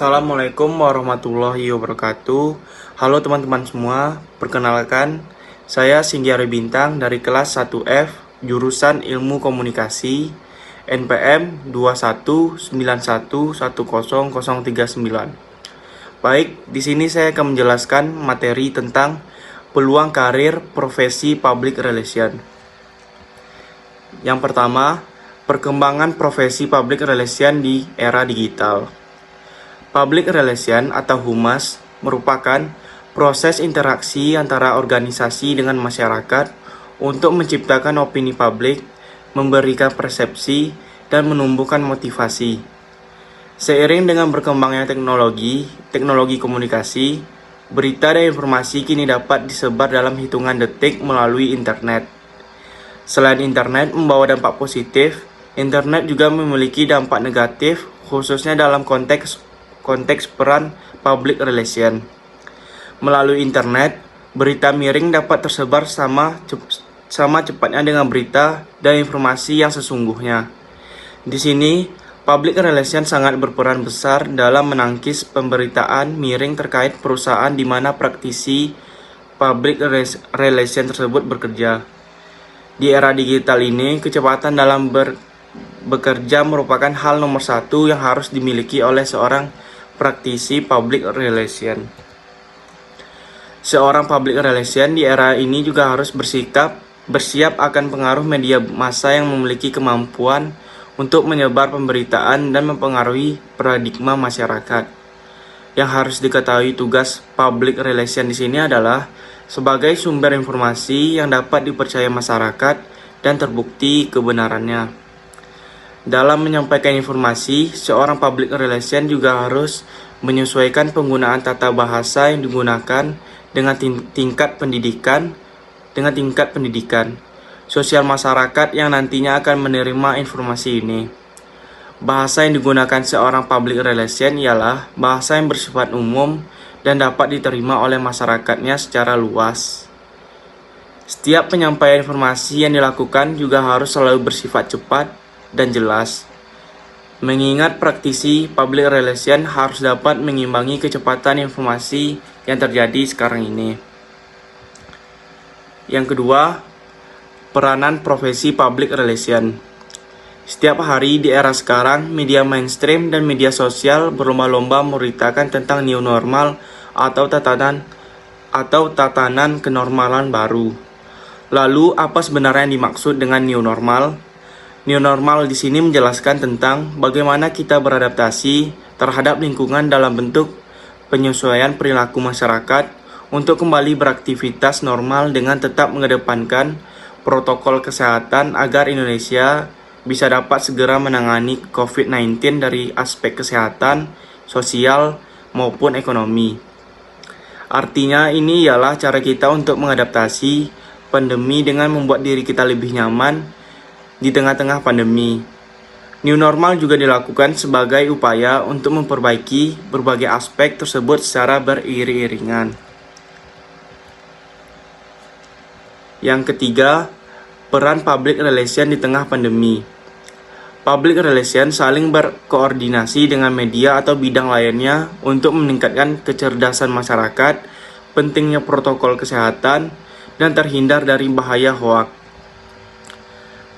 Assalamualaikum warahmatullahi wabarakatuh. Halo teman-teman semua, perkenalkan saya Singgyari Bintang dari kelas 1F jurusan Ilmu Komunikasi NPM 219110039. Baik, di sini saya akan menjelaskan materi tentang peluang karir profesi Public Relation. Yang pertama, perkembangan profesi Public Relation di era digital. Public Relation atau humas merupakan proses interaksi antara organisasi dengan masyarakat untuk menciptakan opini publik, memberikan persepsi, dan menumbuhkan motivasi. Seiring dengan berkembangnya teknologi komunikasi, berita dan informasi kini dapat disebar dalam hitungan detik melalui internet. Selain internet membawa dampak positif, internet juga memiliki dampak negatif khususnya dalam konteks peran public relation. Melalui internet, berita miring dapat tersebar sama cepatnya dengan berita dan informasi yang sesungguhnya. Di sini, public relation sangat berperan besar dalam menangkis pemberitaan miring terkait perusahaan di mana praktisi public relation tersebut bekerja. Di era digital ini, kecepatan dalam bekerja merupakan hal nomor satu yang harus dimiliki oleh seorang praktisi public relation. Seorang public relation di era ini juga harus bersiap akan pengaruh media massa yang memiliki kemampuan untuk menyebar pemberitaan dan mempengaruhi paradigma masyarakat. Yang harus diketahui tugas public relation di sini adalah sebagai sumber informasi yang dapat dipercaya masyarakat dan terbukti kebenarannya. Dalam menyampaikan informasi, seorang public relation juga harus menyesuaikan penggunaan tata bahasa yang digunakan dengan tingkat pendidikan sosial masyarakat yang nantinya akan menerima informasi ini. Bahasa yang digunakan seorang public relation ialah bahasa yang bersifat umum dan dapat diterima oleh masyarakatnya secara luas. Setiap penyampaian informasi yang dilakukan juga harus selalu bersifat cepat dan jelas. Mengingat praktisi public relation harus dapat mengimbangi kecepatan informasi yang terjadi sekarang ini. Yang kedua, peranan profesi public relation. Setiap hari di era sekarang, media mainstream dan media sosial berlomba-lomba memberitakan tentang new normal atau tatanan kenormalan baru. Lalu, apa sebenarnya yang dimaksud dengan new normal? New normal di sini menjelaskan tentang bagaimana kita beradaptasi terhadap lingkungan dalam bentuk penyesuaian perilaku masyarakat untuk kembali beraktivitas normal dengan tetap mengedepankan protokol kesehatan agar Indonesia bisa dapat segera menangani COVID-19 dari aspek kesehatan, sosial, maupun ekonomi. Artinya ini ialah cara kita untuk mengadaptasi pandemi dengan membuat diri kita lebih nyaman di tengah-tengah pandemi. New normal juga dilakukan sebagai upaya untuk memperbaiki berbagai aspek tersebut secara beriring-iringan. Yang ketiga, peran public relation di tengah pandemi. Public relation saling berkoordinasi dengan media atau bidang lainnya untuk meningkatkan kecerdasan masyarakat, pentingnya protokol kesehatan, dan terhindar dari bahaya hoak.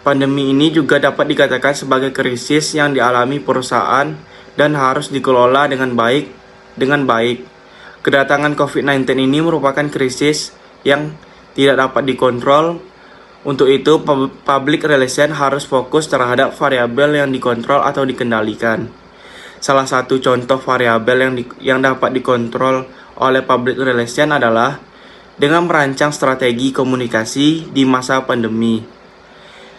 Pandemi ini juga dapat dikatakan sebagai krisis yang dialami perusahaan dan harus dikelola dengan baik. Kedatangan COVID-19 ini merupakan krisis yang tidak dapat dikontrol. Untuk itu, public relation harus fokus terhadap variabel yang dikontrol atau dikendalikan. Salah satu contoh variabel yang dapat dikontrol oleh public relation adalah dengan merancang strategi komunikasi di masa pandemi.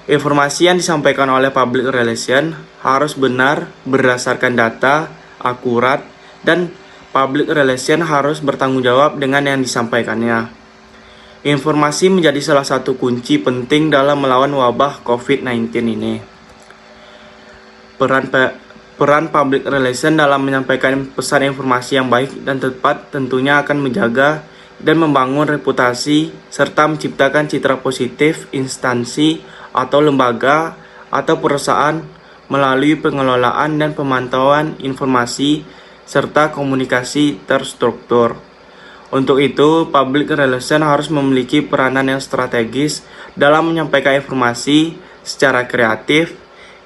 Informasi yang disampaikan oleh public relation harus benar, berdasarkan data, akurat, dan public relation harus bertanggung jawab dengan yang disampaikannya. Informasi menjadi salah satu kunci penting dalam melawan wabah COVID-19 ini. Peran public relation dalam menyampaikan pesan informasi yang baik dan tepat tentunya akan menjaga dan membangun reputasi serta menciptakan citra positif instansi atau lembaga atau perusahaan melalui pengelolaan dan pemantauan informasi serta komunikasi terstruktur. Untuk itu, public relation harus memiliki peranan yang strategis dalam menyampaikan informasi secara kreatif,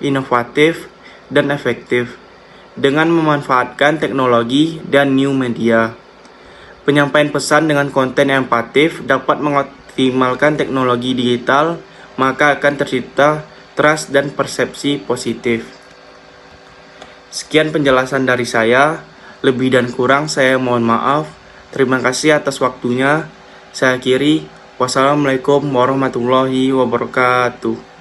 inovatif, dan efektif dengan memanfaatkan teknologi dan new media. Penyampaian pesan dengan konten yang empatif dapat mengoptimalkan teknologi digital, maka akan tercipta trust dan persepsi positif. Sekian penjelasan dari saya, lebih dan kurang saya mohon maaf. Terima kasih atas waktunya. Saya akhiri. Wassalamualaikum warahmatullahi wabarakatuh.